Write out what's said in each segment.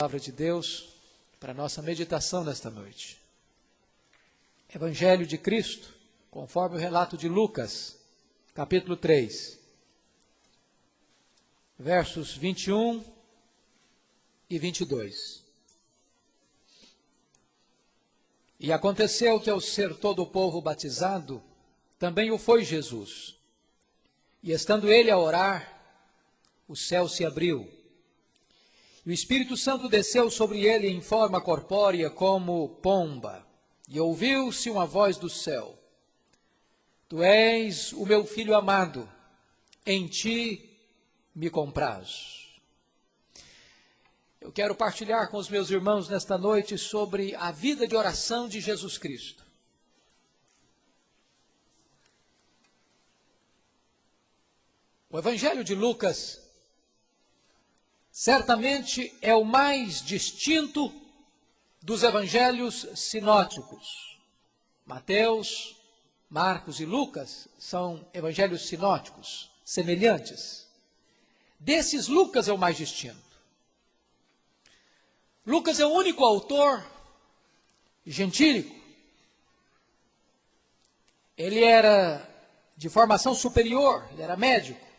Palavra de Deus para nossa meditação nesta noite. Evangelho de Cristo, conforme o relato de Lucas, capítulo 3, versos 21 e 22. E aconteceu que ao ser todo o povo batizado, também o foi Jesus. E estando ele a orar, o céu se abriu. E o Espírito Santo desceu sobre ele em forma corpórea como pomba. E ouviu-se uma voz do céu: Tu és o meu filho amado, em ti me comprazo. Eu quero partilhar com os meus irmãos nesta noite sobre a vida de oração de Jesus Cristo. O Evangelho de Lucas certamente é o mais distinto dos evangelhos sinóticos. Mateus, Marcos e Lucas são evangelhos sinóticos, semelhantes. Desses, Lucas é o mais distinto. Lucas é o único autor gentílico. Ele era de formação superior, ele era médico.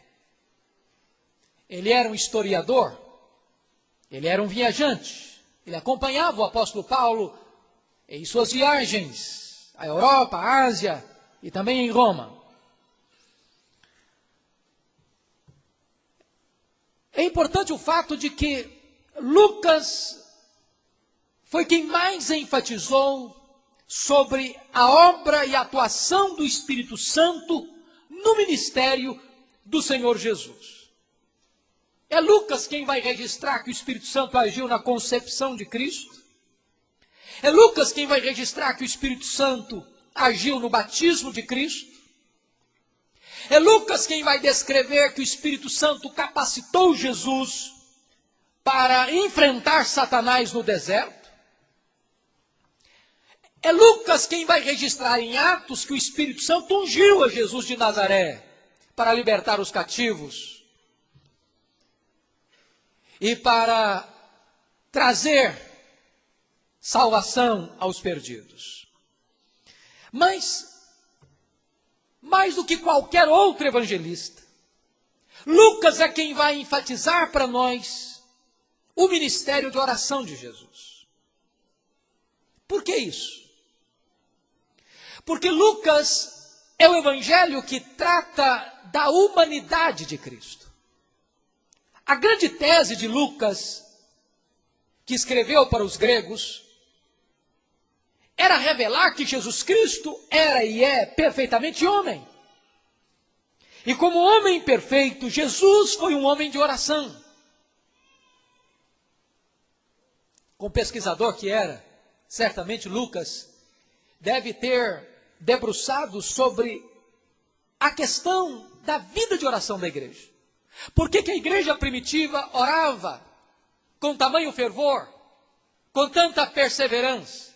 Ele era um historiador, ele era um viajante, ele acompanhava o apóstolo Paulo em suas viagens à Europa, à Ásia e também em Roma. É importante o fato de que Lucas foi quem mais enfatizou sobre a obra e a atuação do Espírito Santo no ministério do Senhor Jesus. É Lucas quem vai registrar que o Espírito Santo agiu na concepção de Cristo. É Lucas quem vai registrar que o Espírito Santo agiu no batismo de Cristo. É Lucas quem vai descrever que o Espírito Santo capacitou Jesus para enfrentar Satanás no deserto. É Lucas quem vai registrar em Atos que o Espírito Santo ungiu a Jesus de Nazaré para libertar os cativos e para trazer salvação aos perdidos. Mas, mais do que qualquer outro evangelista, Lucas é quem vai enfatizar para nós o ministério de oração de Jesus. Por que isso? Porque Lucas é o evangelho que trata da humanidade de Cristo. A grande tese de Lucas, que escreveu para os gregos, era revelar que Jesus Cristo era e é perfeitamente homem. E como homem perfeito, Jesus foi um homem de oração. Como pesquisador que era, certamente Lucas deve ter debruçado sobre a questão da vida de oração da igreja. Por que a igreja primitiva orava com tamanho fervor, com tanta perseverança?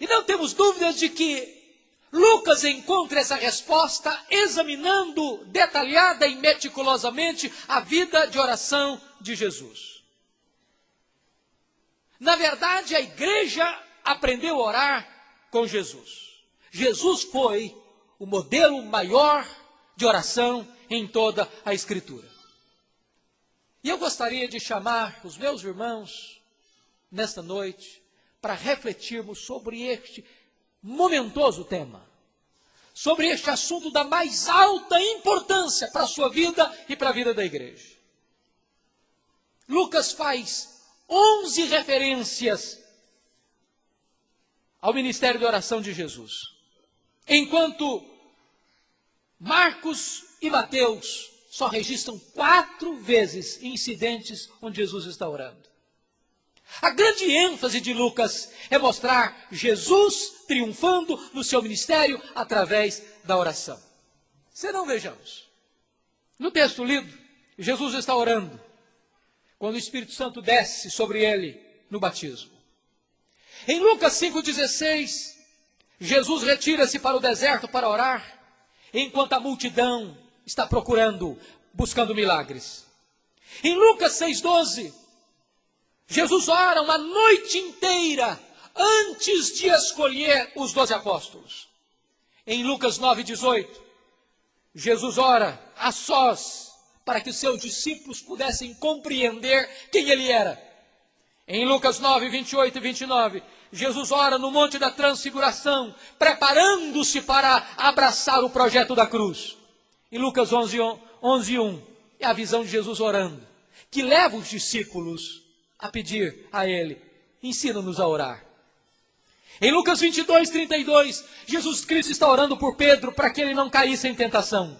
E não temos dúvidas de que Lucas encontra essa resposta examinando detalhada e meticulosamente a vida de oração de Jesus. Na verdade, a igreja aprendeu a orar com Jesus. Jesus foi o modelo maior de oração em toda a Escritura. E eu gostaria de chamar os meus irmãos nesta noite para refletirmos sobre este momentoso tema, sobre este assunto da mais alta importância para a sua vida e para a vida da igreja. Lucas faz 11 referências ao ministério de oração de Jesus, enquanto Marcos e Mateus só registram 4 vezes incidentes onde Jesus está orando. A grande ênfase de Lucas é mostrar Jesus triunfando no seu ministério através da oração. Senão, vejamos. No texto lido, Jesus está orando quando o Espírito Santo desce sobre ele no batismo. Em Lucas 5,16, Jesus retira-se para o deserto para orar, enquanto a multidão está buscando milagres. Em Lucas 6,12, Jesus ora uma noite inteira antes de escolher os 12 apóstolos. Em Lucas 9:18, Jesus ora a sós para que os seus discípulos pudessem compreender quem ele era. Em Lucas 9:28 e 29, Jesus ora no Monte da Transfiguração, preparando-se para abraçar o projeto da cruz. Em Lucas 11:1, é a visão de Jesus orando, que leva os discípulos a pedir a ele: ensina-nos a orar. Em Lucas 22:32, Jesus Cristo está orando por Pedro para que ele não caísse em tentação.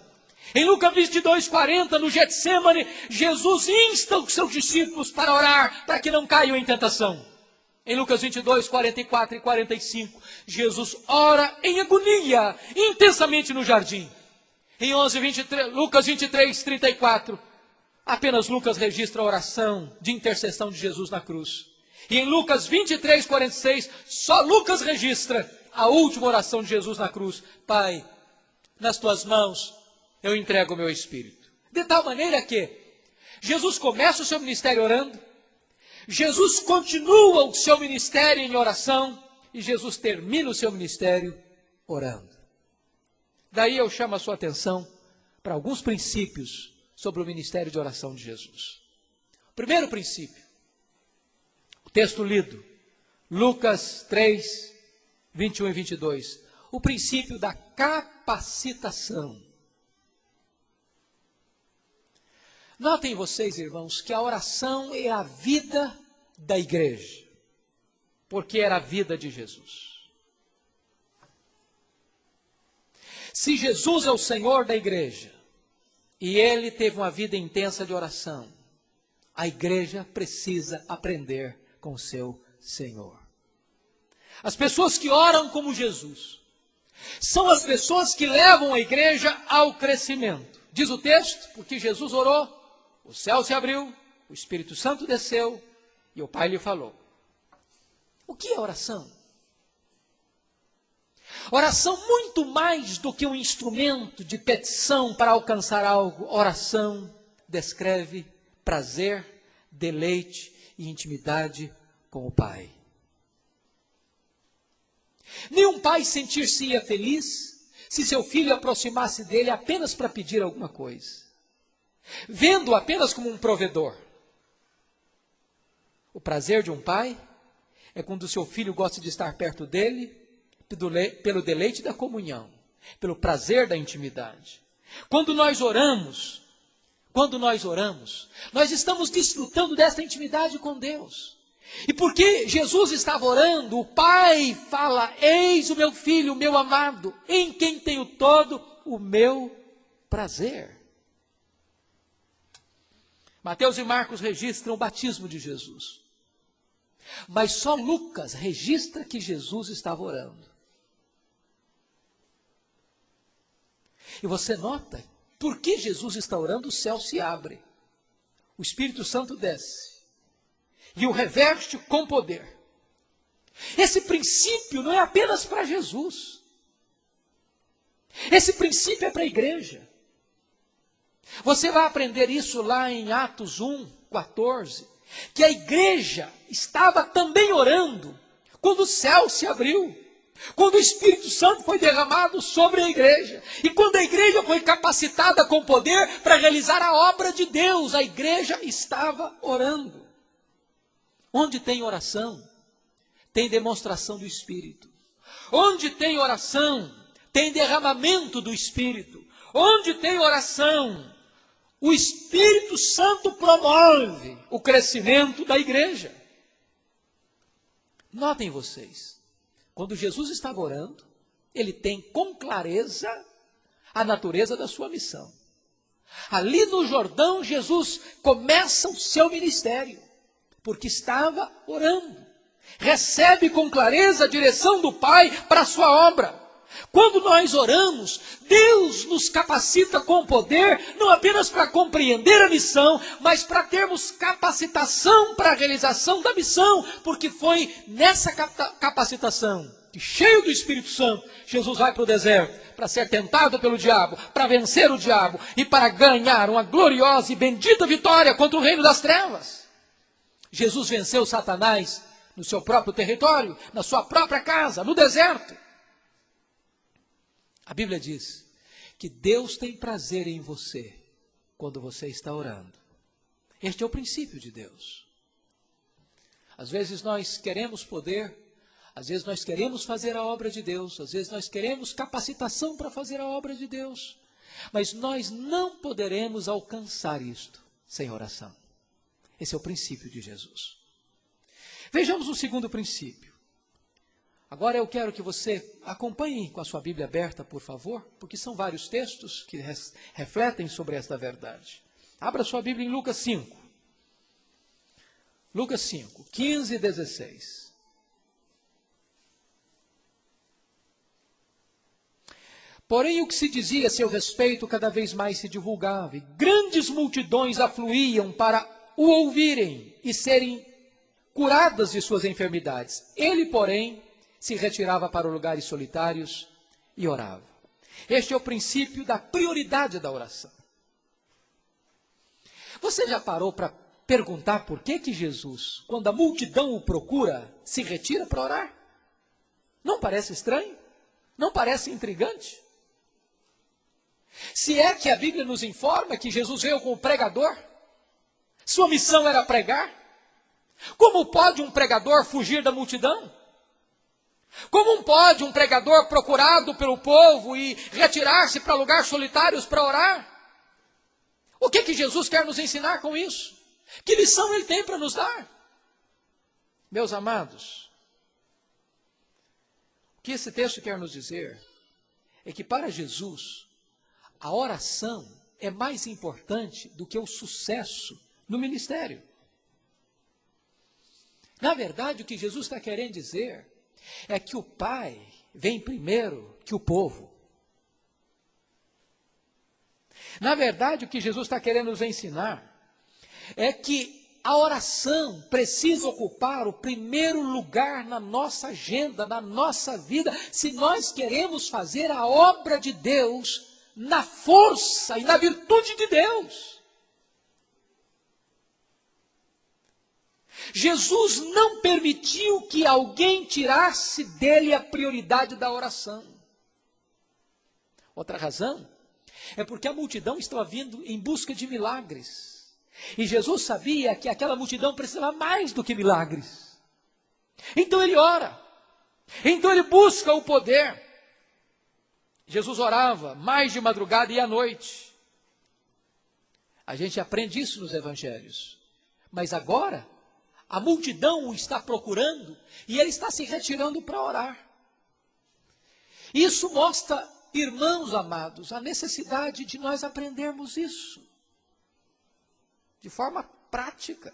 Em Lucas 22:40, no Getsêmani, Jesus insta os seus discípulos para orar para que não caiam em tentação. Em Lucas 22:44 e 45, Jesus ora em agonia, intensamente no jardim. Em Lucas 23:34, apenas Lucas registra a oração de intercessão de Jesus na cruz. E em Lucas 23:46, só Lucas registra a última oração de Jesus na cruz: Pai, nas tuas mãos eu entrego o meu espírito. De tal maneira que Jesus começa o seu ministério orando, Jesus continua o seu ministério em oração e Jesus termina o seu ministério orando. Daí eu chamo a sua atenção para alguns princípios sobre o ministério de oração de Jesus. Primeiro princípio, o texto lido, Lucas 3, 21 e 22, o princípio da capacitação. Notem vocês, irmãos, que a oração é a vida da igreja, porque era a vida de Jesus. Se Jesus é o Senhor da igreja, e ele teve uma vida intensa de oração, a igreja precisa aprender com o seu Senhor. As pessoas que oram como Jesus são as pessoas que levam a igreja ao crescimento. Diz o texto, porque Jesus orou, o céu se abriu, o Espírito Santo desceu e o Pai lhe falou. O que é oração? Oração muito mais do que um instrumento de petição para alcançar algo. Oração descreve prazer, deleite e intimidade com o Pai. Nenhum pai sentir-se-ia feliz se seu filho aproximasse dele apenas para pedir alguma coisa, vendo-o apenas como um provedor. O prazer de um pai é quando o seu filho gosta de estar perto dele, pelo deleite da comunhão, pelo prazer da intimidade. Quando nós oramos, nós estamos desfrutando dessa intimidade com Deus. E porque Jesus estava orando, o Pai fala: eis o meu filho, o meu amado, em quem tenho todo o meu prazer. Mateus e Marcos registram o batismo de Jesus. Mas só Lucas registra que Jesus estava orando. E você nota, porque Jesus está orando, o céu se abre. O Espírito Santo desce. E o reveste com poder. Esse princípio não é apenas para Jesus. Esse princípio é para a igreja. Você vai aprender isso lá em Atos 1:14, que a igreja estava também orando quando o céu se abriu, quando o Espírito Santo foi derramado sobre a igreja, e quando a igreja foi capacitada com poder para realizar a obra de Deus, a igreja estava orando. Onde tem oração, tem demonstração do Espírito. Onde tem oração, tem derramamento do Espírito. Onde tem oração, o Espírito Santo promove o crescimento da igreja. Notem vocês, quando Jesus estava orando, ele tem com clareza a natureza da sua missão. Ali no Jordão, Jesus começa o seu ministério, porque estava orando. Recebe com clareza a direção do Pai para a sua obra. Quando nós oramos, Deus nos capacita com poder, não apenas para compreender a missão, mas para termos capacitação para a realização da missão, porque foi nessa capacitação que, cheio do Espírito Santo, Jesus vai para o deserto, para ser tentado pelo diabo, para vencer o diabo e para ganhar uma gloriosa e bendita vitória contra o reino das trevas. Jesus venceu Satanás no seu próprio território, na sua própria casa, no deserto. A Bíblia diz que Deus tem prazer em você quando você está orando. Este é o princípio de Deus. Às vezes nós queremos poder, às vezes nós queremos fazer a obra de Deus, às vezes nós queremos capacitação para fazer a obra de Deus, mas nós não poderemos alcançar isto sem oração. Esse é o princípio de Jesus. Vejamos o segundo princípio. Agora eu quero que você acompanhe com a sua Bíblia aberta, por favor, porque são vários textos que refletem sobre esta verdade. Abra sua Bíblia em Lucas 5. Lucas 5, 15 e 16. Porém, o que se dizia a seu respeito cada vez mais se divulgava, e grandes multidões afluíam para o ouvirem e serem curadas de suas enfermidades. Ele, porém, se retirava para lugares solitários e orava. Este é o princípio da prioridade da oração. Você já parou para perguntar por que Jesus, quando a multidão o procura, se retira para orar? Não parece estranho? Não parece intrigante? Se é que a Bíblia nos informa que Jesus veio como pregador, sua missão era pregar, como pode um pregador fugir da multidão? Como pode um pregador procurado pelo povo e retirar-se para lugares solitários para orar? O que Jesus quer nos ensinar com isso? Que lição ele tem para nos dar? Meus amados, o que esse texto quer nos dizer é que para Jesus, a oração é mais importante do que o sucesso no ministério. Na verdade, o que Jesus está querendo dizer é que o Pai vem primeiro que o povo. Na verdade, o que Jesus está querendo nos ensinar é que a oração precisa ocupar o primeiro lugar na nossa agenda, na nossa vida, se nós queremos fazer a obra de Deus na força e na virtude de Deus. Jesus não permitiu que alguém tirasse dele a prioridade da oração. Outra razão é porque a multidão estava vindo em busca de milagres. E Jesus sabia que aquela multidão precisava mais do que milagres. Então ele ora. Então ele busca o poder. Jesus orava mais de madrugada e à noite. A gente aprende isso nos evangelhos. Mas agora, a multidão o está procurando e ele está se retirando para orar. Isso mostra, irmãos amados, a necessidade de nós aprendermos isso de forma prática.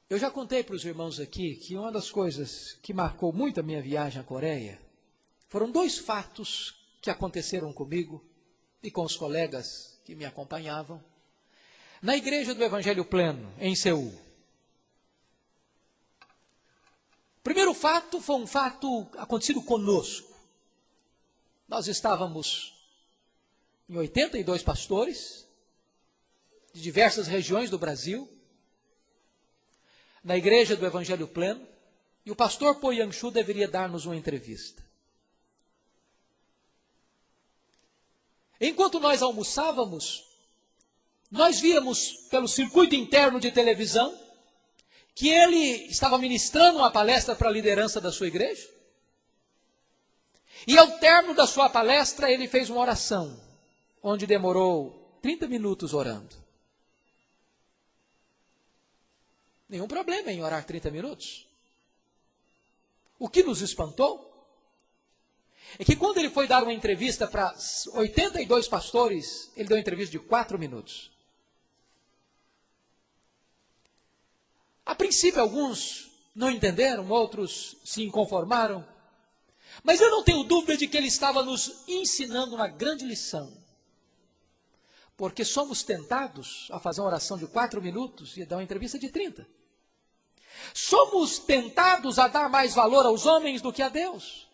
Eu já contei para os irmãos aqui que uma das coisas que marcou muito a minha viagem à Coreia foram dois fatos que aconteceram comigo e com os colegas que me acompanhavam na Igreja do Evangelho Pleno, em Seul. O primeiro fato foi um fato acontecido conosco. Nós estávamos em 82 pastores de diversas regiões do Brasil, na Igreja do Evangelho Pleno, e o pastor Po Yang-Shu deveria dar-nos uma entrevista. Enquanto nós almoçávamos, nós víamos pelo circuito interno de televisão que ele estava ministrando uma palestra para a liderança da sua igreja. E ao término da sua palestra, ele fez uma oração, onde demorou 30 minutos orando. Nenhum problema em orar 30 minutos. O que nos espantou é que quando ele foi dar uma entrevista para 82 pastores, ele deu uma entrevista de 4 minutos. A princípio, alguns não entenderam, outros se inconformaram. Mas eu não tenho dúvida de que ele estava nos ensinando uma grande lição. Porque somos tentados a fazer uma oração de 4 minutos e dar uma entrevista de 30. Somos tentados a dar mais valor aos homens do que a Deus.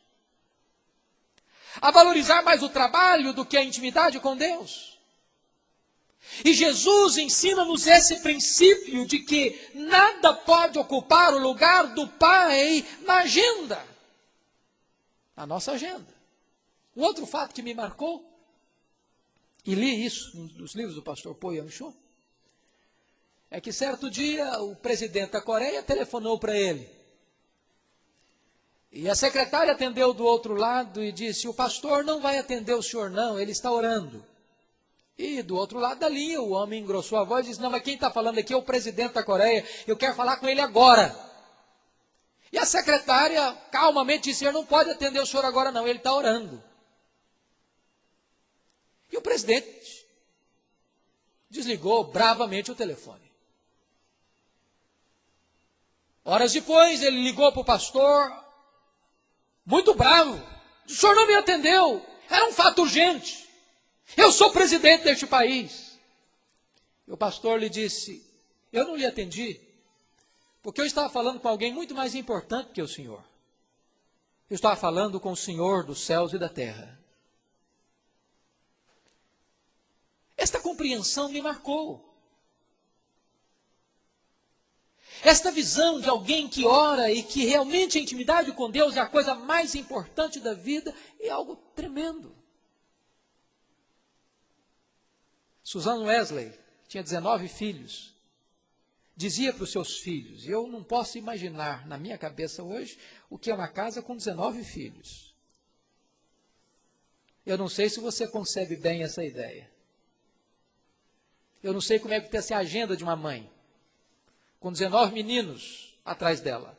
a valorizar mais o trabalho do que a intimidade com Deus. E Jesus ensina-nos esse princípio de que nada pode ocupar o lugar do Pai na agenda, na nossa agenda. O outro fato que me marcou, e li isso nos livros do pastor Po Yang-Cho, é que certo dia o presidente da Coreia telefonou para ele. E a secretária atendeu do outro lado e disse: o pastor não vai atender o senhor não, ele está orando. E do outro lado da linha o homem engrossou a voz e disse: não, mas quem está falando aqui é o presidente da Coreia, eu quero falar com ele agora. E a secretária calmamente disse: ele não pode atender o senhor agora não, ele está orando. E o presidente desligou bravamente o telefone. Horas depois, ele ligou para o pastor, muito bravo. O senhor não me atendeu, era um fato urgente. Eu sou presidente deste país. E o pastor lhe disse: eu não lhe atendi, porque eu estava falando com alguém muito mais importante que o senhor. Eu estava falando com o Senhor dos céus e da terra. Esta compreensão me marcou. Esta visão de alguém que ora e que realmente a intimidade com Deus é a coisa mais importante da vida é algo tremendo. Susan Wesley tinha 19 filhos. Dizia para os seus filhos, e eu não posso imaginar na minha cabeça hoje o que é uma casa com 19 filhos. Eu não sei se você concebe bem essa ideia. Eu não sei como é que tem essa agenda de uma mãe, com 19 meninos atrás dela.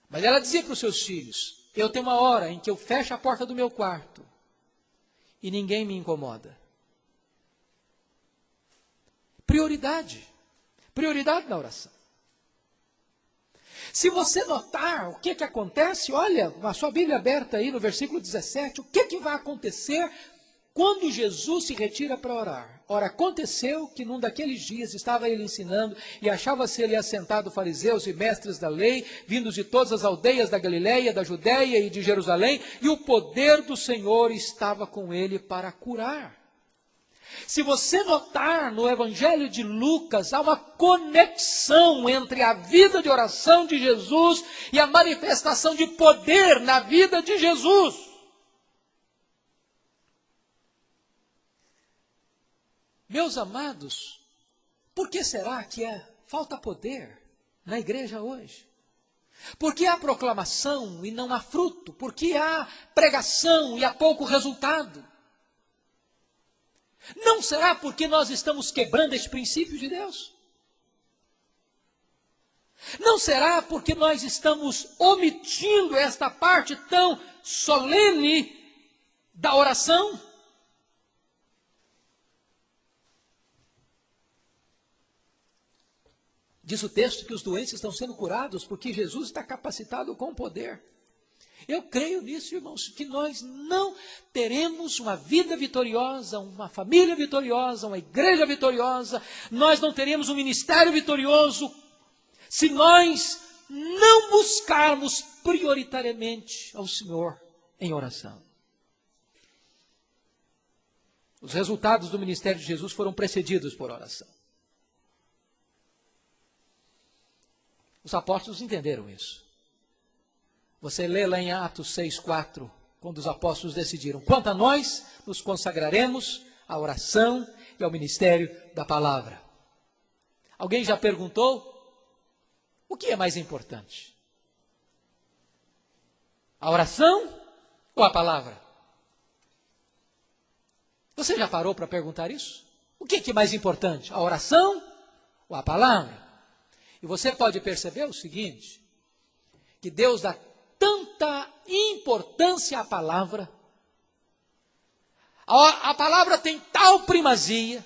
Mas ela dizia para os seus filhos: eu tenho uma hora em que eu fecho a porta do meu quarto e ninguém me incomoda. Prioridade. Prioridade na oração. Se você notar o que acontece, olha, a sua Bíblia aberta aí no versículo 17, o que vai acontecer quando Jesus se retira para orar? Ora, aconteceu que num daqueles dias estava ele ensinando e achava-se ali assentado fariseus e mestres da lei, vindos de todas as aldeias da Galileia, da Judéia e de Jerusalém, e o poder do Senhor estava com ele para curar. Se você notar no Evangelho de Lucas, há uma conexão entre a vida de oração de Jesus e a manifestação de poder na vida de Jesus. Meus amados, por que será que falta poder na igreja hoje? Por que há proclamação e não há fruto? Por que há pregação e há pouco resultado? Não será porque nós estamos quebrando este princípio de Deus? Não será porque nós estamos omitindo esta parte tão solene da oração? Diz o texto que os doentes estão sendo curados porque Jesus está capacitado com poder. Eu creio nisso, irmãos, que nós não teremos uma vida vitoriosa, uma família vitoriosa, uma igreja vitoriosa, nós não teremos um ministério vitorioso se nós não buscarmos prioritariamente ao Senhor em oração. Os resultados do ministério de Jesus foram precedidos por oração. Os apóstolos entenderam isso. Você lê lá em Atos 6,4, quando os apóstolos decidiram: quanto a nós, nos consagraremos à oração e ao ministério da palavra. Alguém já perguntou? O que é mais importante? A oração ou a palavra? Você já parou para perguntar isso? O que é mais importante? A oração ou a palavra? E você pode perceber o seguinte, que Deus dá tanta importância à palavra, a palavra tem tal primazia,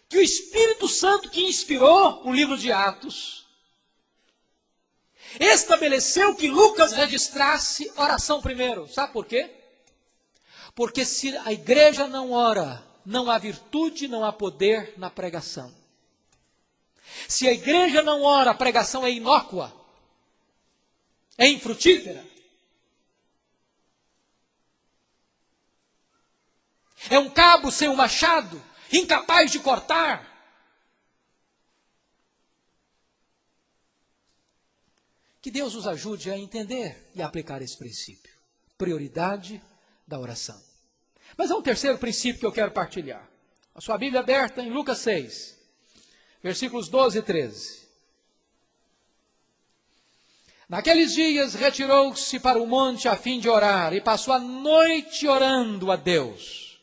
que o Espírito Santo que inspirou o livro de Atos, estabeleceu que Lucas registrasse oração primeiro. Sabe por quê? Porque se a igreja não ora, não há virtude, não há poder na pregação. Se a igreja não ora, a pregação é inócua, é infrutífera. É um cabo sem um machado, incapaz de cortar. Que Deus nos ajude a entender e a aplicar esse princípio. Prioridade da oração. Mas há um terceiro princípio que eu quero partilhar. A sua Bíblia aberta em Lucas 6, versículos 12 e 13. Naqueles dias retirou-se para o monte a fim de orar e passou a noite orando a Deus.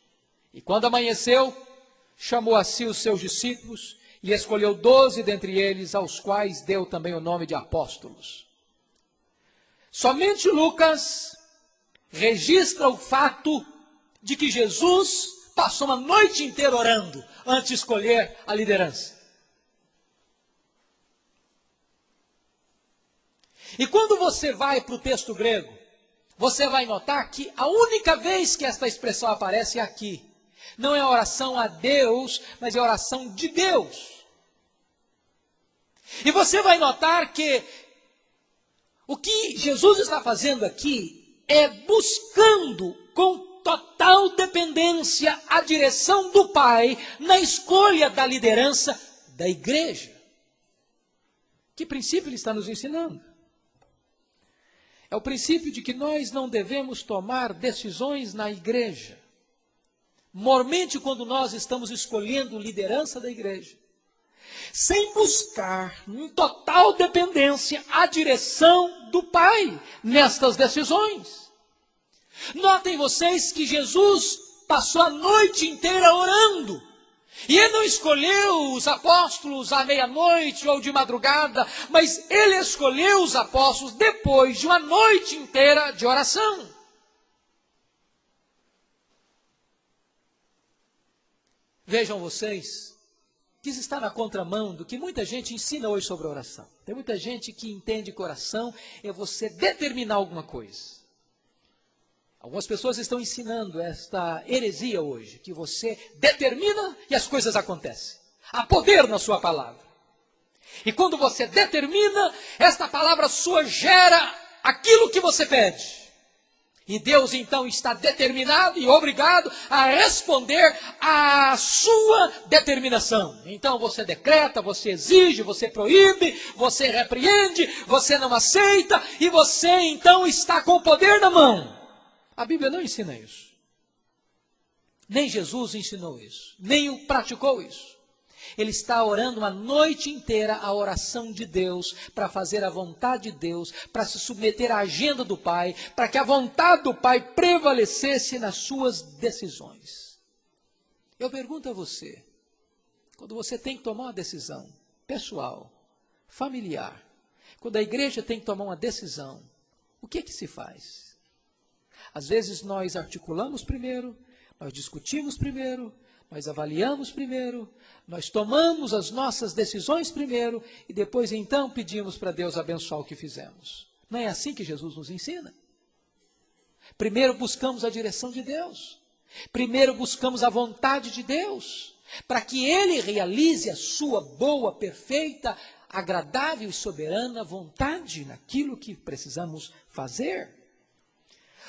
E quando amanheceu, chamou a si os seus discípulos e escolheu 12 dentre eles, aos quais deu também o nome de apóstolos. Somente Lucas registra o fato de que Jesus passou uma noite inteira orando antes de escolher a liderança. E quando você vai para o texto grego, você vai notar que a única vez que esta expressão aparece é aqui. Não é oração a Deus, mas é oração de Deus. E você vai notar que o que Jesus está fazendo aqui é buscando com total dependência a direção do Pai na escolha da liderança da igreja. Que princípio ele está nos ensinando? É o princípio de que nós não devemos tomar decisões na igreja, mormente quando nós estamos escolhendo liderança da igreja, sem buscar em total dependência a direção do Pai nestas decisões. Notem vocês que Jesus passou a noite inteira orando. E ele não escolheu os apóstolos à meia-noite ou de madrugada, mas ele escolheu os apóstolos depois de uma noite inteira de oração. Vejam vocês que isso está na contramão do que muita gente ensina hoje sobre a oração. Tem muita gente que entende que oração é você determinar alguma coisa. Algumas pessoas estão ensinando esta heresia hoje, que você determina e as coisas acontecem. Há poder na sua palavra. E quando você determina, esta palavra sua gera aquilo que você pede. E Deus então está determinado e obrigado a responder à sua determinação. Então você decreta, você exige, você proíbe, você repreende, você não aceita e você então está com o poder na mão. A Bíblia não ensina isso. Nem Jesus ensinou isso. Nem o praticou isso. Ele está orando uma noite inteira a oração de Deus, para fazer a vontade de Deus, para se submeter à agenda do Pai, para que a vontade do Pai prevalecesse nas suas decisões. Eu pergunto a você, quando você tem que tomar uma decisão pessoal, familiar, quando a igreja tem que tomar uma decisão, o que se faz? Às vezes nós articulamos primeiro, nós discutimos primeiro, nós avaliamos primeiro, nós tomamos as nossas decisões primeiro e depois então pedimos para Deus abençoar o que fizemos. Não é assim que Jesus nos ensina? Primeiro buscamos a direção de Deus. Primeiro buscamos a vontade de Deus, para que Ele realize a sua boa, perfeita, agradável e soberana vontade naquilo que precisamos fazer.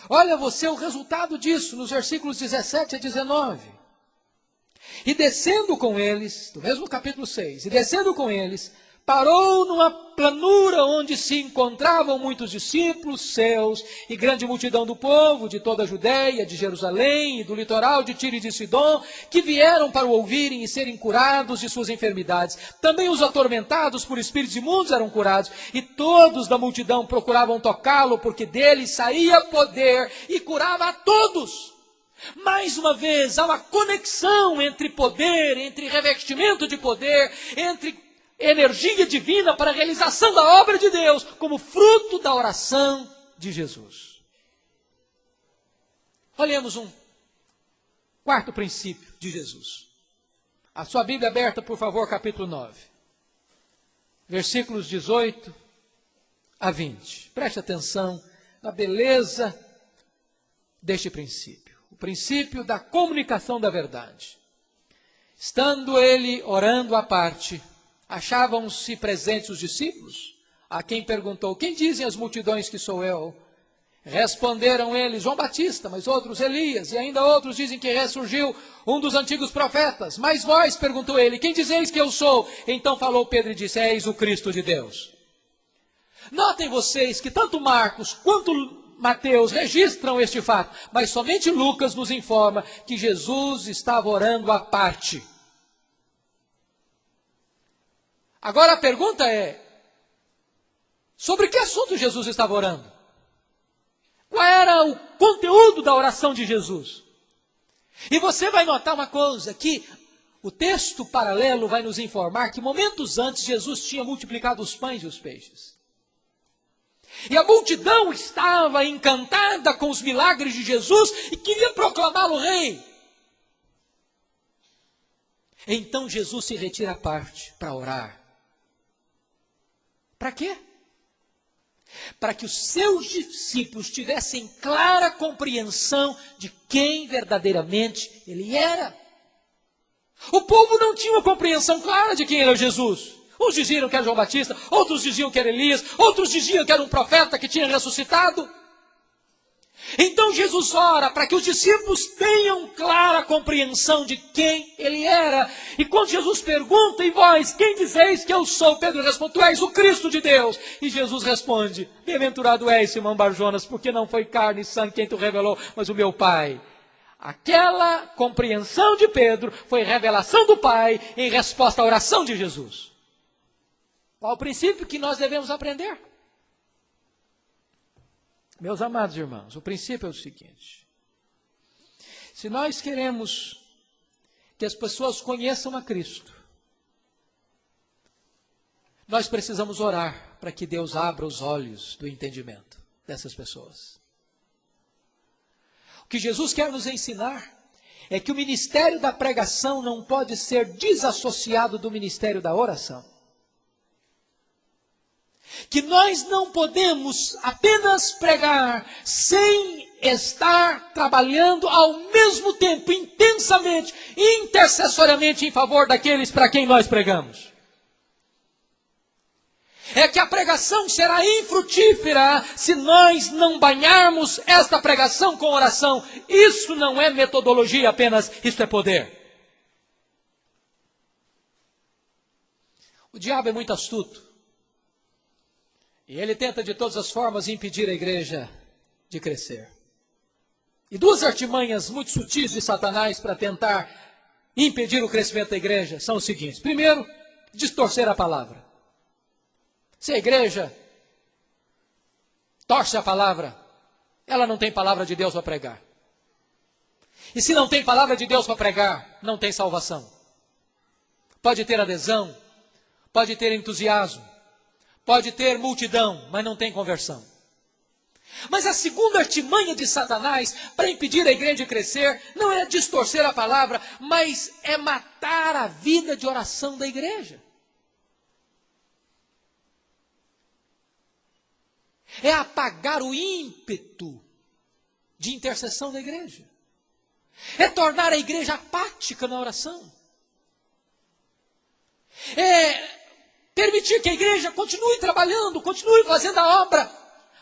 Olha você o resultado disso nos versículos 17 a 19. E descendo com eles, do mesmo capítulo 6, e descendo com eles, parou numa planura onde se encontravam muitos discípulos seus e grande multidão do povo de toda a Judéia, de Jerusalém e do litoral de Tiro e de Sidom, que vieram para o ouvirem e serem curados de suas enfermidades. Também os atormentados por espíritos imundos eram curados, e todos da multidão procuravam tocá-lo, porque dele saía poder e curava a todos. Mais uma vez, há uma conexão entre poder, entre revestimento de poder, entre energia divina para a realização da obra de Deus, como fruto da oração de Jesus. Olhemos um quarto princípio de Jesus. A sua Bíblia aberta, por favor, capítulo 9. Versículos 18 a 20. Preste atenção na beleza deste princípio. O princípio da comunicação da verdade. Estando ele orando à parte, achavam-se presentes os discípulos, a quem perguntou: quem dizem as multidões que sou eu? Responderam eles: João Batista, mas outros Elias, e ainda outros dizem que ressurgiu um dos antigos profetas. Mas vós, perguntou ele, quem dizeis que eu sou? Então falou Pedro e disse: eis o Cristo de Deus. Notem vocês que tanto Marcos quanto Mateus registram este fato, mas somente Lucas nos informa que Jesus estava orando à parte. Agora a pergunta é: sobre que assunto Jesus estava orando? Qual era o conteúdo da oração de Jesus? E você vai notar uma coisa, que o texto paralelo vai nos informar que momentos antes Jesus tinha multiplicado os pães e os peixes. E a multidão estava encantada com os milagres de Jesus e queria proclamá-lo rei. Então Jesus se retira à parte para orar. Para quê? Para que os seus discípulos tivessem clara compreensão de quem verdadeiramente ele era. O povo não tinha uma compreensão clara de quem era Jesus. Uns diziam que era João Batista, outros diziam que era Elias, outros diziam que era um profeta que tinha ressuscitado. Então Jesus ora para que os discípulos tenham clara compreensão de quem ele era. E quando Jesus pergunta: e vós, quem dizeis que eu sou? Pedro responde: tu és o Cristo de Deus. E Jesus responde: bem-aventurado és, Simão Barjonas, porque não foi carne e sangue quem tu revelou, mas o meu Pai. Aquela compreensão de Pedro foi revelação do Pai em resposta à oração de Jesus. Qual o princípio que nós devemos aprender? Meus amados irmãos, o princípio é o seguinte: se nós queremos que as pessoas conheçam a Cristo, nós precisamos orar para que Deus abra os olhos do entendimento dessas pessoas. O que Jesus quer nos ensinar é que o ministério da pregação não pode ser desassociado do ministério da oração. Que nós não podemos apenas pregar sem estar trabalhando ao mesmo tempo, intensamente, intercessoriamente em favor daqueles para quem nós pregamos. É que a pregação será infrutífera se nós não banharmos esta pregação com oração. Isso não é metodologia apenas, isso é poder. O diabo é muito astuto. E ele tenta de todas as formas impedir a igreja de crescer. E duas artimanhas muito sutis de Satanás para tentar impedir o crescimento da igreja são os seguintes. Primeiro, distorcer a palavra. Se a igreja torce a palavra, ela não tem palavra de Deus para pregar. E se não tem palavra de Deus para pregar, não tem salvação. Pode ter adesão, pode ter entusiasmo, pode ter multidão, mas não tem conversão. Mas a segunda artimanha de Satanás para impedir a igreja de crescer não é distorcer a palavra, mas é matar a vida de oração da igreja. É apagar o ímpeto de intercessão da igreja. É tornar a igreja apática na oração. É permitir que a igreja continue trabalhando, continue fazendo a obra,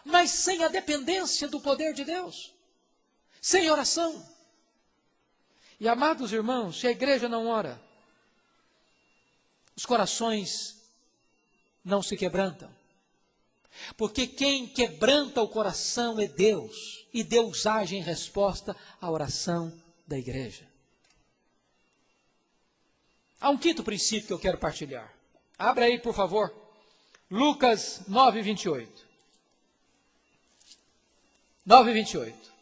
mas sem a dependência do poder de Deus, sem oração. E amados irmãos, se a igreja não ora, os corações não se quebrantam. Porque quem quebranta o coração é Deus, e Deus age em resposta à oração da igreja. Há um quinto princípio que eu quero partilhar. Abra aí, por favor, Lucas 9, 28. 9, 28.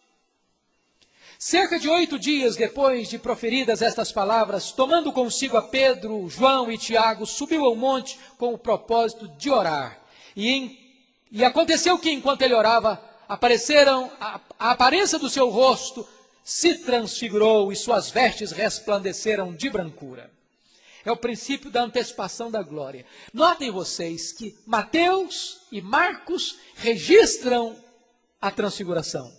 Cerca de 8 dias depois de proferidas estas palavras, tomando consigo a Pedro, João e Tiago, subiu ao monte com o propósito de orar. E aconteceu que, enquanto ele orava, a aparência do seu rosto se transfigurou e suas vestes resplandeceram de brancura. É o princípio da antecipação da glória. Notem vocês que Mateus e Marcos registram a transfiguração.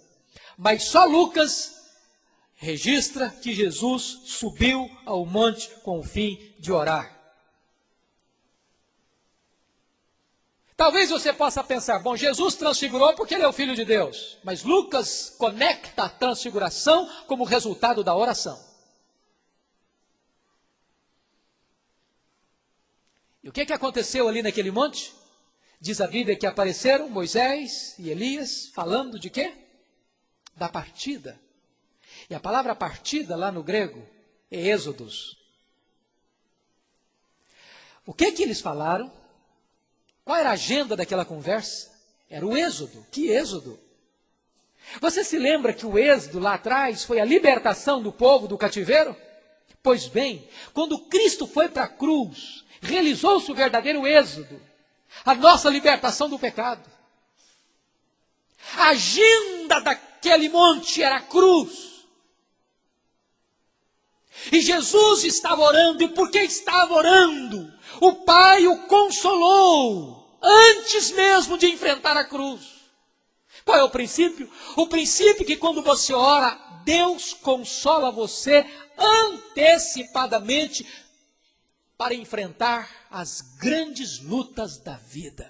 Mas só Lucas registra que Jesus subiu ao monte com o fim de orar. Talvez você possa pensar, bom, Jesus transfigurou porque ele é o Filho de Deus. Mas Lucas conecta a transfiguração como resultado da oração. E o que aconteceu ali naquele monte? Diz a Bíblia que apareceram Moisés e Elias falando de quê? Da partida. E a palavra partida lá no grego é êxodos. O que eles falaram? Qual era a agenda daquela conversa? Era o êxodo. Que êxodo? Você se lembra que o êxodo lá atrás foi a libertação do povo do cativeiro? Pois bem, quando Cristo foi para a cruz, realizou-se o verdadeiro êxodo, a nossa libertação do pecado. A agenda daquele monte era a cruz. E Jesus estava orando, e porque estava orando, o Pai o consolou, antes mesmo de enfrentar a cruz. Qual é o princípio? O princípio é que quando você ora, Deus consola você antecipadamente para enfrentar as grandes lutas da vida.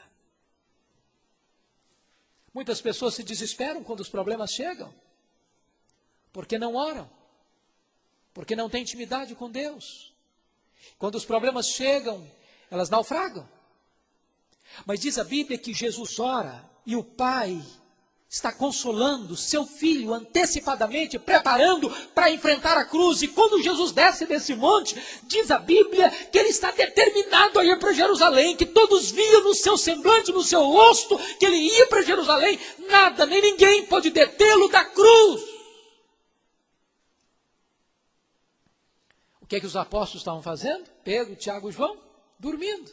Muitas pessoas se desesperam quando os problemas chegam, porque não oram, porque não têm intimidade com Deus. Quando os problemas chegam, elas naufragam. Mas diz a Bíblia que Jesus ora e o Pai está consolando seu filho antecipadamente, preparando para enfrentar a cruz. E quando Jesus desce desse monte, diz a Bíblia que ele está determinado a ir para Jerusalém, que todos viam no seu semblante, no seu rosto, que ele ia para Jerusalém. Nada, nem ninguém pôde detê-lo da cruz. O que os apóstolos estavam fazendo? Pedro, Tiago e João? Dormindo.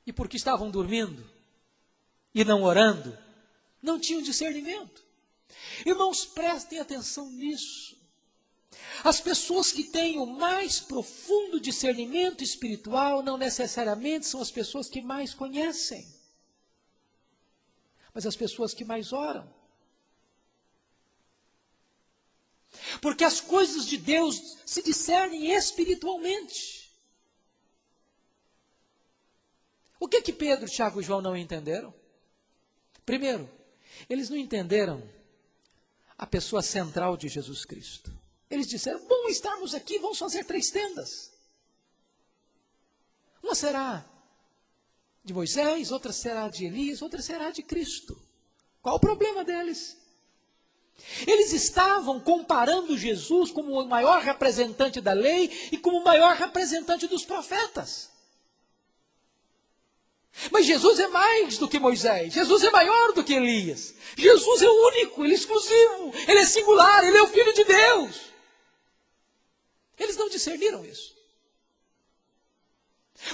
E por que estavam dormindo e não orando? Não tinham discernimento. Irmãos, prestem atenção nisso. As pessoas que têm o mais profundo discernimento espiritual não necessariamente são as pessoas que mais conhecem, mas as pessoas que mais oram. Porque as coisas de Deus se discernem espiritualmente. O que Pedro, Tiago e João não entenderam? Primeiro, eles não entenderam a pessoa central de Jesus Cristo. Eles disseram, bom estarmos aqui, vamos fazer 3 tendas. Uma será de Moisés, outra será de Elias, outra será de Cristo. Qual o problema deles? Eles estavam comparando Jesus como o maior representante da lei e como o maior representante dos profetas. Mas Jesus é mais do que Moisés, Jesus é maior do que Elias. Jesus é único, ele é exclusivo, ele é singular, ele é o Filho de Deus. Eles não discerniram isso.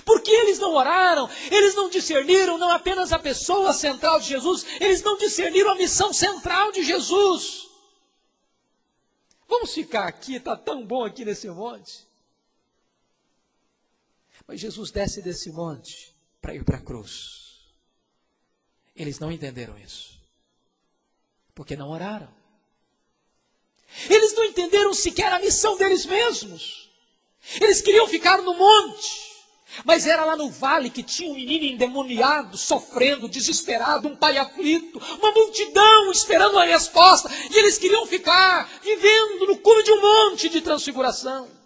Porque eles não oraram, eles não discerniram não apenas a pessoa central de Jesus, eles não discerniram a missão central de Jesus. Vamos ficar aqui, está tão bom aqui nesse monte. Mas Jesus desce desse monte para ir para a cruz. Eles não entenderam isso, porque não oraram. Eles não entenderam sequer a missão deles mesmos. Eles queriam ficar no monte, mas era lá no vale que tinha um menino endemoniado, sofrendo, desesperado, um pai aflito, uma multidão esperando a resposta, e eles queriam ficar vivendo no cume de um monte de transfiguração.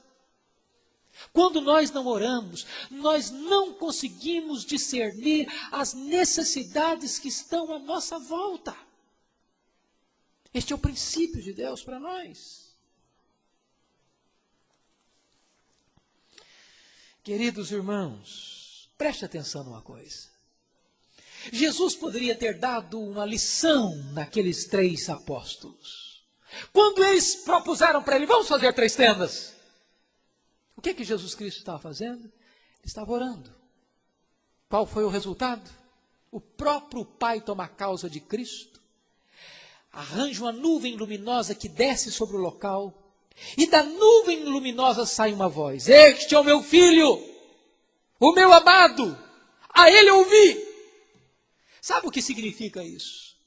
Quando nós não oramos, nós não conseguimos discernir as necessidades que estão à nossa volta. Este é o princípio de Deus para nós. Queridos irmãos, preste atenção numa coisa. Jesus poderia ter dado uma lição naqueles 3 apóstolos. Quando eles propuseram para ele, vamos fazer 3 tendas. O que Jesus Cristo estava fazendo? Ele estava orando. Qual foi o resultado? O próprio Pai toma causa de Cristo, arranja uma nuvem luminosa que desce sobre o local, e da nuvem luminosa sai uma voz: este é o meu filho, o meu amado, a ele ouvi. Sabe o que significa isso?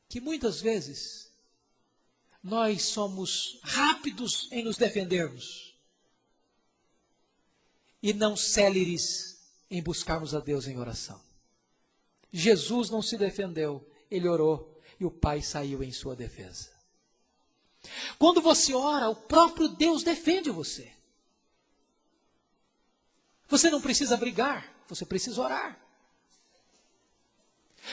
Que muitas vezes nós somos rápidos em nos defendermos e não céleres em buscarmos a Deus em oração. Jesus não se defendeu, ele orou e o Pai saiu em sua defesa. Quando você ora, o próprio Deus defende você. Você não precisa brigar, você precisa orar.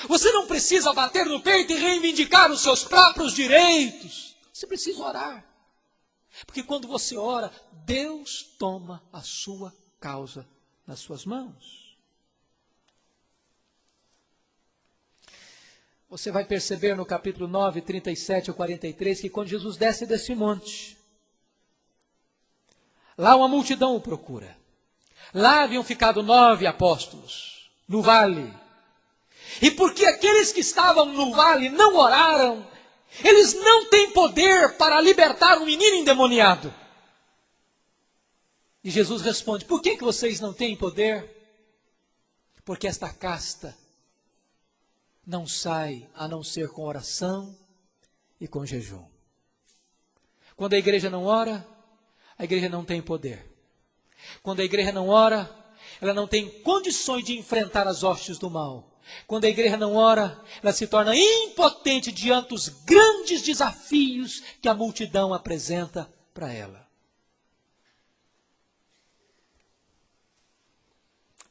Você não precisa bater no peito e reivindicar os seus próprios direitos. Você precisa orar. Porque quando você ora, Deus toma a sua causa nas suas mãos. Você vai perceber no capítulo 9, 37 ao 43, que quando Jesus desce desse monte, lá uma multidão o procura. Lá haviam ficado 9 apóstolos, no vale. E porque aqueles que estavam no vale não oraram, eles não têm poder para libertar um menino endemoniado. E Jesus responde: por que vocês não têm poder? Porque esta casta não sai a não ser com oração e com jejum. Quando a igreja não ora, a igreja não tem poder. Quando a igreja não ora, ela não tem condições de enfrentar as hostes do mal. Quando a igreja não ora, ela se torna impotente diante dos grandes desafios que a multidão apresenta para ela.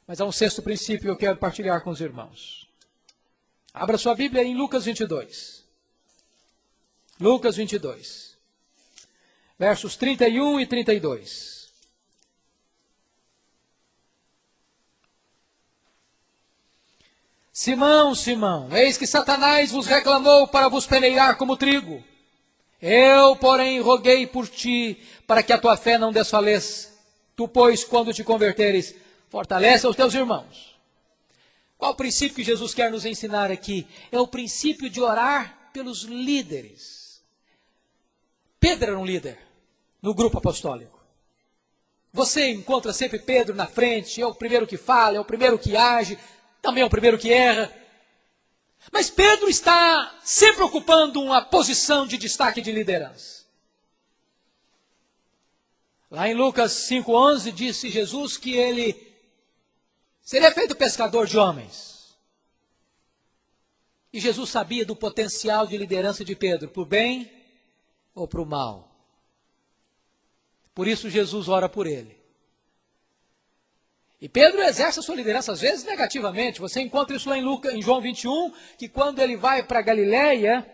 Mas há um sexto princípio que eu quero partilhar com os irmãos. Abra sua Bíblia em Lucas 22. Lucas 22. Versos 31 e 32. Simão, Simão, eis que Satanás vos reclamou para vos peneirar como trigo. Eu, porém, roguei por ti, para que a tua fé não desfaleça. Tu, pois, quando te converteres, fortalece os teus irmãos. Qual o princípio que Jesus quer nos ensinar aqui? É o princípio de orar pelos líderes. Pedro era um líder no grupo apostólico. Você encontra sempre Pedro na frente, é o primeiro que fala, é o primeiro que age, também é o primeiro que erra. Mas Pedro está sempre ocupando uma posição de destaque de liderança. Lá em Lucas 5,11 disse Jesus que ele seria feito pescador de homens. E Jesus sabia do potencial de liderança de Pedro, para o bem ou para o mal. Por isso Jesus ora por ele. E Pedro exerce a sua liderança, às vezes, negativamente. Você encontra isso lá em João 21, que quando ele vai para Galiléia,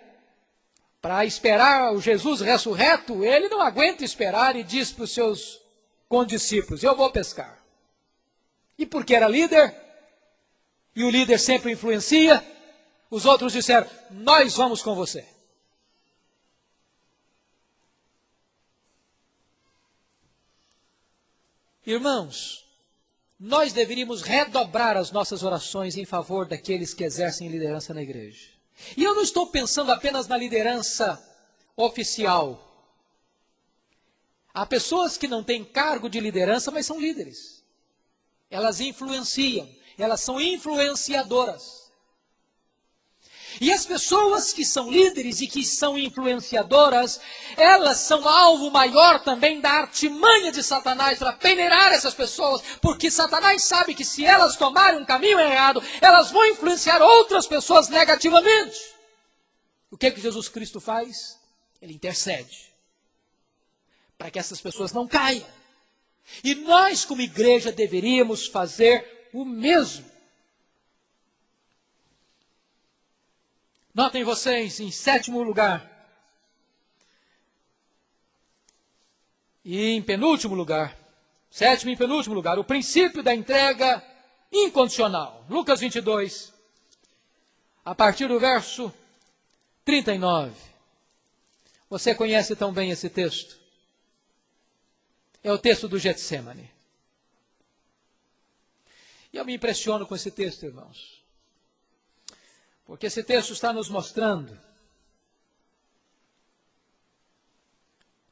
para esperar o Jesus ressurreto, ele não aguenta esperar e diz para os seus condiscípulos: eu vou pescar. E porque era líder, e o líder sempre influencia, os outros disseram: nós vamos com você. Irmãos, nós deveríamos redobrar as nossas orações em favor daqueles que exercem liderança na igreja. E eu não estou pensando apenas na liderança oficial. Há pessoas que não têm cargo de liderança, mas são líderes. Elas influenciam, elas são influenciadoras. E as pessoas que são líderes e que são influenciadoras, elas são alvo maior também da artimanha de Satanás para peneirar essas pessoas, porque Satanás sabe que se elas tomarem um caminho errado, elas vão influenciar outras pessoas negativamente. O que é que Jesus Cristo faz? Ele intercede para que essas pessoas não caiam. E nós, como igreja, deveríamos fazer o mesmo. Notem vocês, em sétimo lugar, e em penúltimo lugar, sétimo e penúltimo lugar, o princípio da entrega incondicional. Lucas 22, a partir do verso 39. Você conhece tão bem esse texto? É o texto do Getsêmani. E eu me impressiono com esse texto, irmãos. Porque esse texto está nos mostrando,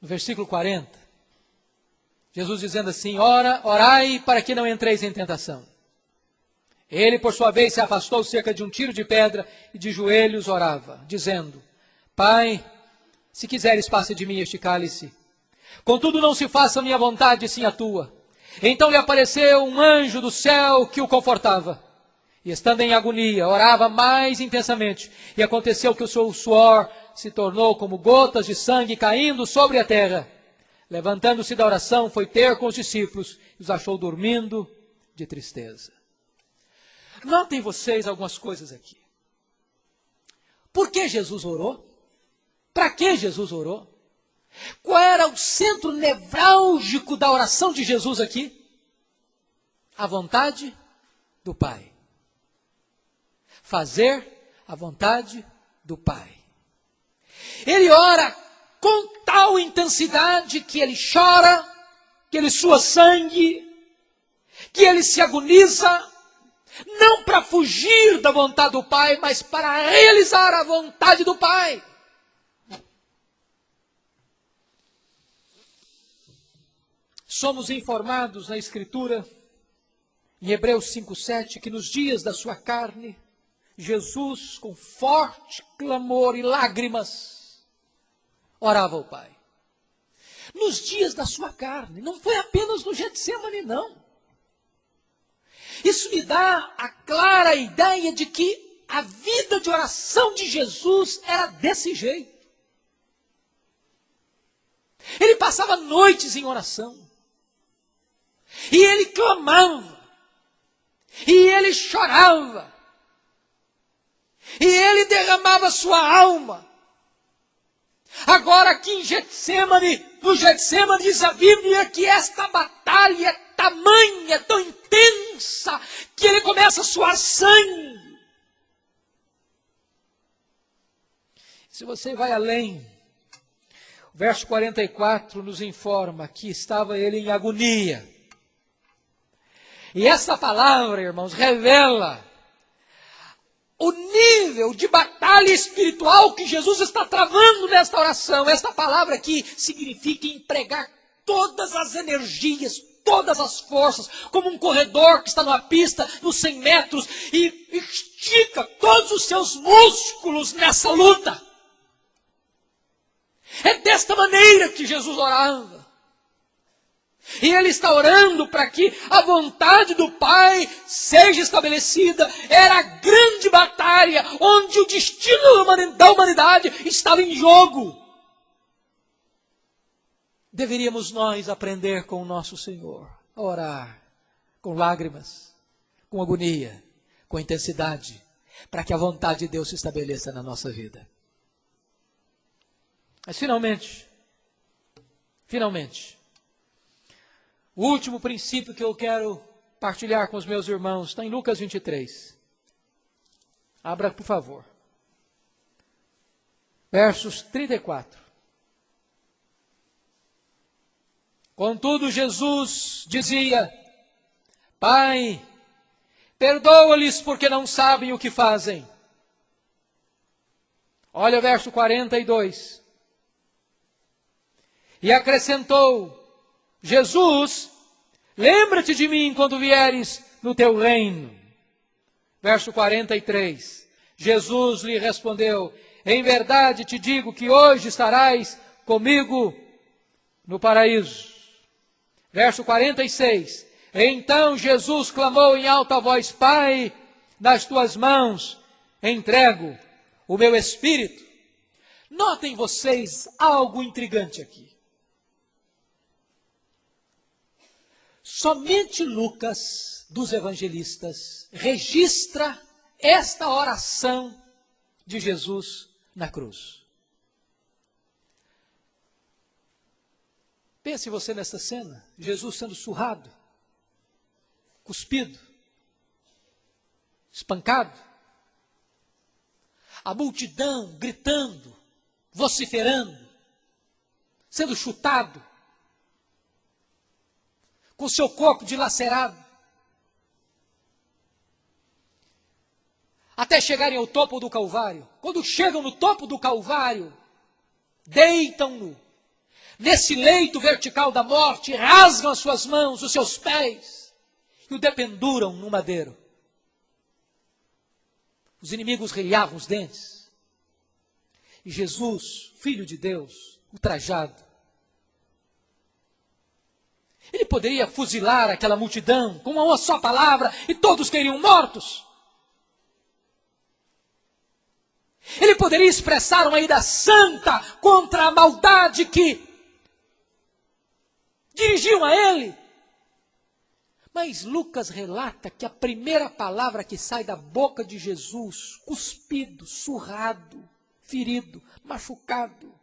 no versículo 40, Jesus dizendo assim: orai para que não entreis em tentação. Ele, por sua vez, se afastou cerca de um tiro de pedra e de joelhos orava, dizendo: Pai, se quiseres, passe de mim este cálice. Contudo, não se faça a minha vontade, sim a tua. Então lhe apareceu um anjo do céu que o confortava. E estando em agonia, orava mais intensamente. E aconteceu que o seu suor se tornou como gotas de sangue caindo sobre a terra. Levantando-se da oração, foi ter com os discípulos e os achou dormindo de tristeza. Notem vocês algumas coisas aqui. Por que Jesus orou? Para que Jesus orou? Qual era o centro nevrálgico da oração de Jesus aqui? A vontade do Pai. Fazer a vontade do Pai. Ele ora com tal intensidade que ele chora, que ele sua sangue, que ele se agoniza, não para fugir da vontade do Pai, mas para realizar a vontade do Pai. Somos informados na Escritura, em Hebreus 5,7, que nos dias da sua carne, Jesus, com forte clamor e lágrimas, orava ao Pai. Nos dias da sua carne, não foi apenas no Getsemane, não. Isso me dá a clara ideia de que a vida de oração de Jesus era desse jeito. Ele passava noites em oração. E ele clamava. E ele chorava. E ele derramava sua alma. Agora aqui em Getsemane, no Getsemane diz a Bíblia que esta batalha é tamanha, tão intensa, que ele começa a suar sangue. Se você vai além, o verso 44 nos informa que estava ele em agonia. E essa palavra, irmãos, revela o nível de batalha espiritual que Jesus está travando nesta oração. Esta palavra aqui significa empregar todas as energias, todas as forças, como um corredor que está numa pista, nos 100 metros, e estica todos os seus músculos nessa luta. É desta maneira que Jesus orava. E ele está orando para que a vontade do Pai seja estabelecida. Era a grande batalha onde o destino da humanidade estava em jogo. Deveríamos nós aprender com o nosso Senhor a orar com lágrimas, com agonia, com intensidade, para que a vontade de Deus se estabeleça na nossa vida. Mas finalmente, o último princípio que eu quero partilhar com os meus irmãos está em Lucas 23. Abra, por favor. Versos 34. Contudo, Jesus dizia: Pai, perdoa-lhes porque não sabem o que fazem. Olha o verso 42. E acrescentou Jesus: lembra-te de mim quando vieres no teu reino. Verso 43. Jesus lhe respondeu: em verdade te digo que hoje estarás comigo no paraíso. Verso 46. Então Jesus clamou em alta voz: Pai, nas tuas mãos entrego o meu espírito. Notem vocês algo intrigante aqui. Somente Lucas, dos evangelistas, registra esta oração de Jesus na cruz. Pense você nessa cena, Jesus sendo surrado, cuspido, espancado, a multidão gritando, vociferando, sendo chutado, com seu corpo dilacerado, até chegarem ao topo do Calvário. Quando chegam no topo do Calvário, deitam-no nesse leito vertical da morte, rasgam as suas mãos, os seus pés, e o dependuram no madeiro. Os inimigos riavam os dentes. E Jesus, Filho de Deus, ultrajado, Ele poderia fuzilar aquela multidão com uma só palavra e todos cairiam mortos. Ele poderia expressar uma ira santa contra a maldade que dirigiam a ele. Mas Lucas relata que a primeira palavra que sai da boca de Jesus, cuspido, surrado, ferido, machucado,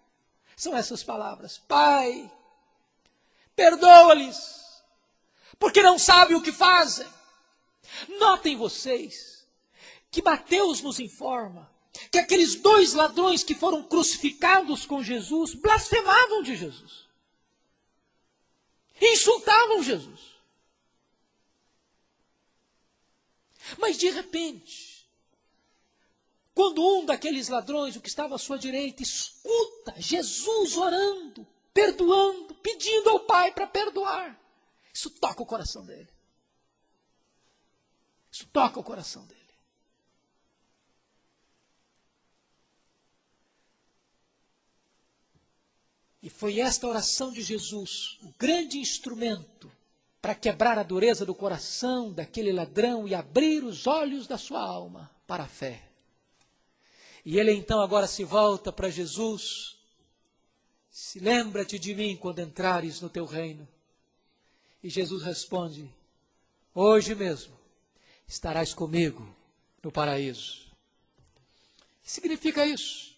são essas palavras: Pai, perdoa-lhes, porque não sabem o que fazem. Notem vocês que Mateus nos informa que aqueles 2 ladrões que foram crucificados com Jesus blasfemavam de Jesus, insultavam Jesus. Mas de repente, quando um daqueles ladrões, o que estava à sua direita, escuta Jesus orando, perdoando, pedindo ao Pai para perdoar, isso toca o coração dele. Isso toca o coração dele. E foi esta oração de Jesus o grande instrumento para quebrar a dureza do coração daquele ladrão e abrir os olhos da sua alma para a fé. E ele então agora se volta para Jesus. Se lembra-te de mim quando entrares no teu reino. E Jesus responde: hoje mesmo estarás comigo no paraíso. O que significa isso?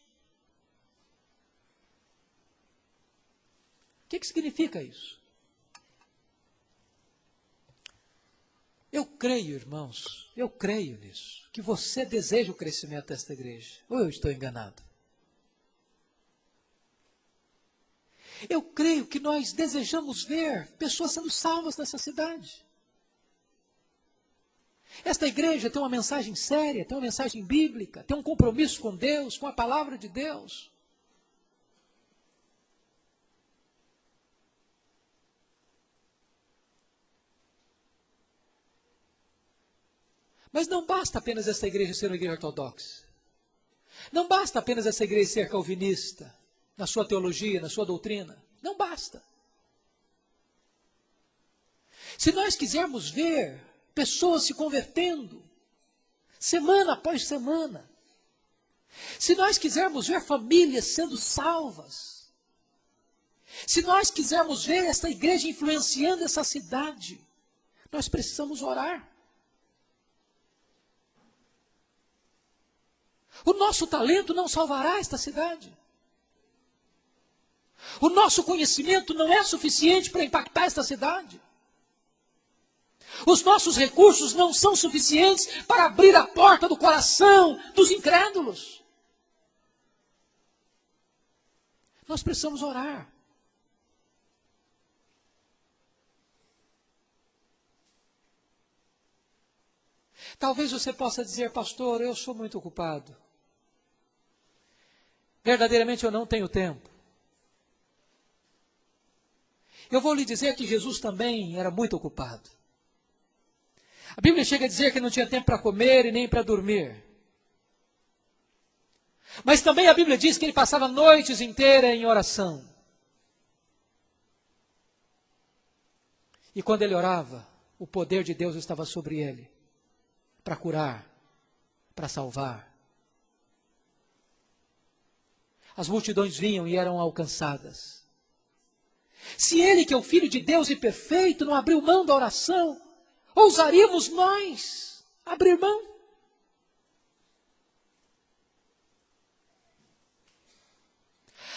O que significa isso? Eu creio, irmãos, eu creio nisso, que você deseja o crescimento desta igreja. Ou eu estou enganado? Eu creio que nós desejamos ver pessoas sendo salvas nessa cidade. Esta igreja tem uma mensagem séria, tem uma mensagem bíblica, tem um compromisso com Deus, com a palavra de Deus. Mas não basta apenas essa igreja ser uma igreja ortodoxa. Não basta apenas essa igreja ser calvinista, na sua teologia, na sua doutrina. Não basta. Se nós quisermos ver pessoas se convertendo, semana após semana, se nós quisermos ver famílias sendo salvas, se nós quisermos ver essa igreja influenciando essa cidade, nós precisamos orar. O nosso talento não salvará esta cidade. O nosso conhecimento não é suficiente para impactar esta cidade. Os nossos recursos não são suficientes para abrir a porta do coração dos incrédulos. Nós precisamos orar. Talvez você possa dizer: pastor, eu sou muito ocupado. Verdadeiramente eu não tenho tempo. Eu vou lhe dizer que Jesus também era muito ocupado. A Bíblia chega a dizer que não tinha tempo para comer e nem para dormir. Mas também a Bíblia diz que ele passava noites inteiras em oração. E quando ele orava, o poder de Deus estava sobre ele, para curar, para salvar. As multidões vinham e eram alcançadas. Se ele, que é o Filho de Deus e perfeito, não abriu mão da oração, ousaríamos nós abrir mão?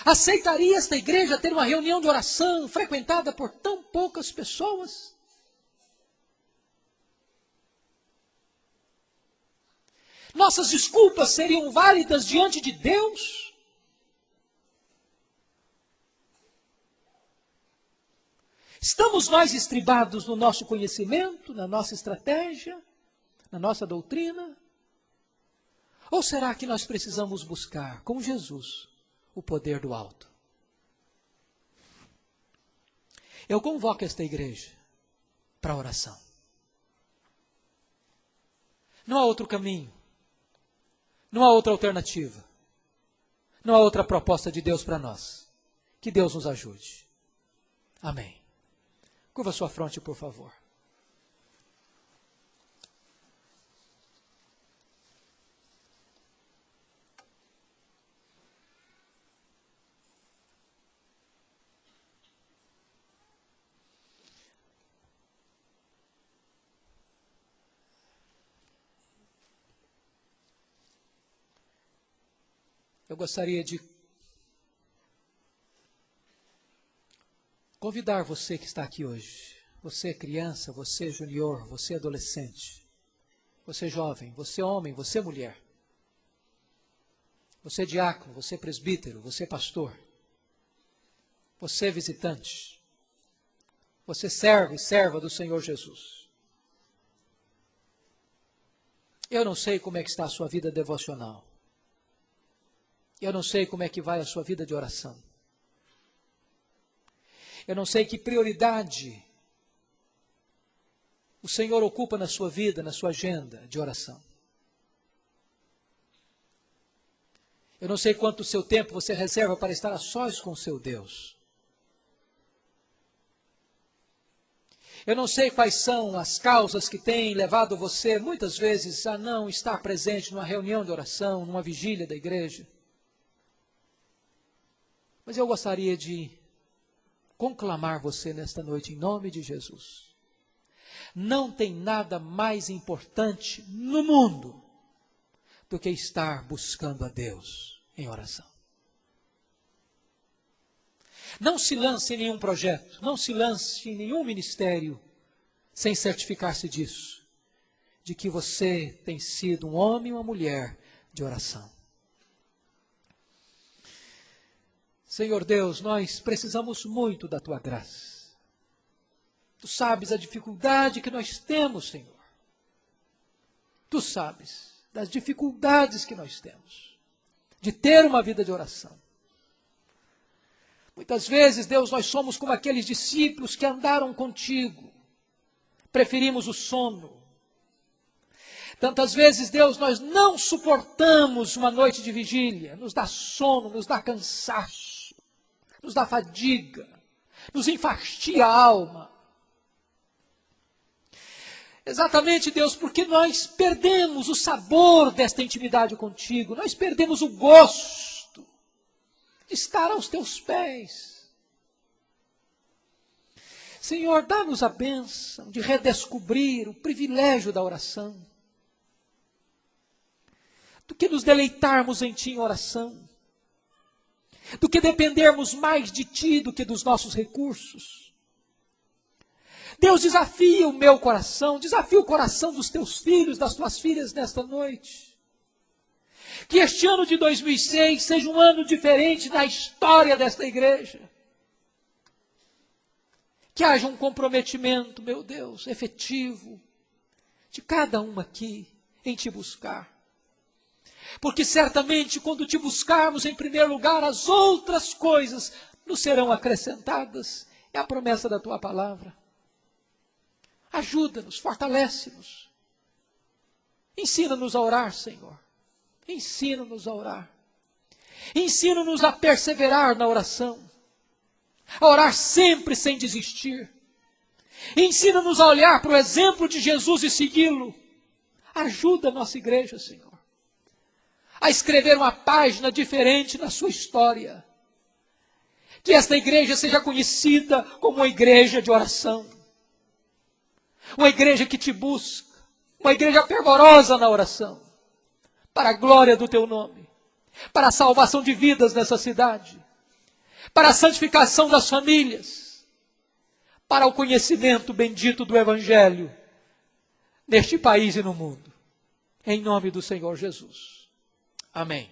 Aceitaria esta igreja ter uma reunião de oração frequentada por tão poucas pessoas? Nossas desculpas seriam válidas diante de Deus? Estamos nós estribados no nosso conhecimento, na nossa estratégia, na nossa doutrina? Ou será que nós precisamos buscar, com Jesus, o poder do alto? Eu convoco esta igreja para a oração. Não há outro caminho. Não há outra alternativa. Não há outra proposta de Deus para nós. Que Deus nos ajude. Amém. Curva sua fronte, por favor. Eu gostaria de convidar você que está aqui hoje, você criança, você junior, você adolescente, você jovem, você homem, você mulher, você diácono, você presbítero, você pastor, você visitante, você servo e serva do Senhor Jesus. Eu não sei como é que está a sua vida devocional. Eu não sei como é que vai a sua vida de oração. Eu não sei que prioridade o Senhor ocupa na sua vida, na sua agenda de oração. Eu não sei quanto seu tempo você reserva para estar a sós com o seu Deus. Eu não sei quais são as causas que têm levado você, muitas vezes, a não estar presente numa reunião de oração, numa vigília da igreja. Mas eu gostaria de conclamar você nesta noite em nome de Jesus. Não tem nada mais importante no mundo do que estar buscando a Deus em oração. Não se lance em nenhum projeto, não se lance em nenhum ministério sem certificar-se disso, de que você tem sido um homem ou uma mulher de oração. Senhor Deus, nós precisamos muito da Tua graça. Tu sabes a dificuldade que nós temos, Senhor. Tu sabes das dificuldades que nós temos de ter uma vida de oração. Muitas vezes, Deus, nós somos como aqueles discípulos que andaram contigo. Preferimos o sono. Tantas vezes, Deus, nós não suportamos uma noite de vigília. Nos dá sono, nos dá cansaço. Nos dá fadiga, nos enfastia a alma. Exatamente, Deus, porque nós perdemos o sabor desta intimidade contigo, nós perdemos o gosto de estar aos teus pés. Senhor, dá-nos a bênção de redescobrir o privilégio da oração, do que nos deleitarmos em Ti em oração, do que dependermos mais de Ti do que dos nossos recursos. Deus, desafia o meu coração, desafia o coração dos Teus filhos, das Tuas filhas nesta noite. Que este ano de 2006 seja um ano diferente na história desta igreja. Que haja um comprometimento, meu Deus, efetivo, de cada um aqui em Te buscar. Porque certamente quando Te buscarmos em primeiro lugar, as outras coisas nos serão acrescentadas. É a promessa da Tua palavra. Ajuda-nos, fortalece-nos. Ensina-nos a orar, Senhor. Ensina-nos a orar. Ensina-nos a perseverar na oração. A orar sempre sem desistir. Ensina-nos a olhar para o exemplo de Jesus e segui-lo. Ajuda a nossa igreja, Senhor, a escrever uma página diferente na sua história. Que esta igreja seja conhecida como uma igreja de oração. Uma igreja que Te busca. Uma igreja fervorosa na oração. Para a glória do Teu nome. Para a salvação de vidas nessa cidade. Para a santificação das famílias. Para o conhecimento bendito do Evangelho. Neste país e no mundo. Em nome do Senhor Jesus. Amém.